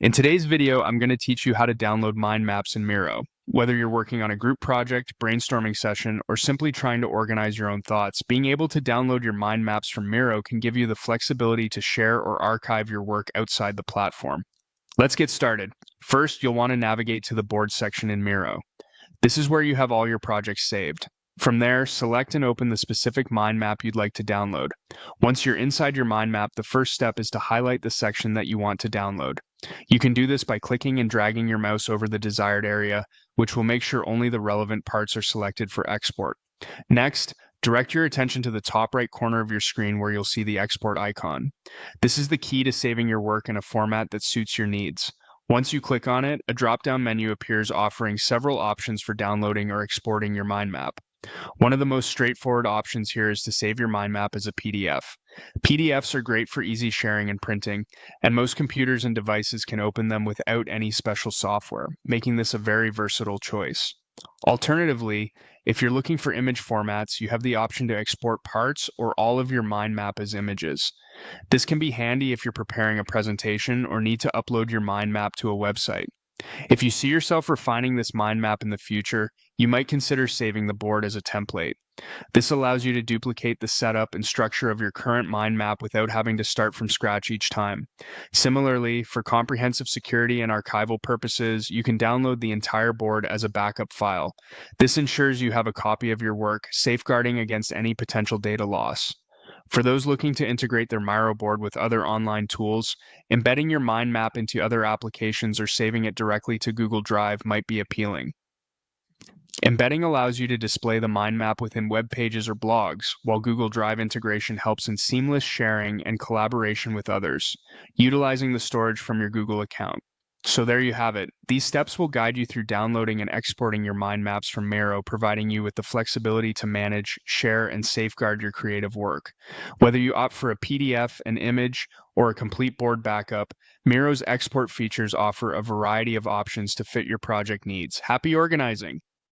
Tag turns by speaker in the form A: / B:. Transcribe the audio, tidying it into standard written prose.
A: In today's video, I'm going to teach you how to download mind maps in Miro. Whether you're working on a group project, brainstorming session, or simply trying to organize your own thoughts, being able to download your mind maps from Miro can give you the flexibility to share or archive your work outside the platform. Let's get started. First, you'll want to navigate to the board section in Miro. This is where you have all your projects saved. From there, select and open the specific mind map you'd like to download. Once you're inside your mind map, the first step is to highlight the section that you want to download. You can do this by clicking and dragging your mouse over the desired area, which will make sure only the relevant parts are selected for export. Next, direct your attention to the top right corner of your screen where you'll see the export icon. This is the key to saving your work in a format that suits your needs. Once you click on it, a drop-down menu appears offering several options for downloading or exporting your mind map. One of the most straightforward options here is to save your mind map as a PDF. PDFs are great for easy sharing and printing, and most computers and devices can open them without any special software, making this a very versatile choice. Alternatively, if you're looking for image formats, you have the option to export parts or all of your mind map as images. This can be handy if you're preparing a presentation or need to upload your mind map to a website. If you see yourself refining this mind map in the future, you might consider saving the board as a template. This allows you to duplicate the setup and structure of your current mind map without having to start from scratch each time. Similarly, for comprehensive security and archival purposes, you can download the entire board as a backup file. This ensures you have a copy of your work, safeguarding against any potential data loss. For those looking to integrate their Miro board with other online tools, embedding your mind map into other applications or saving it directly to Google Drive might be appealing. Embedding allows you to display the mind map within web pages or blogs, while Google Drive integration helps in seamless sharing and collaboration with others, utilizing the storage from your Google account. So there you have it. These steps will guide you through downloading and exporting your mind maps from Miro, providing you with the flexibility to manage, share, and safeguard your creative work. Whether you opt for a PDF, an image, or a complete board backup, Miro's export features offer a variety of options to fit your project needs. Happy organizing!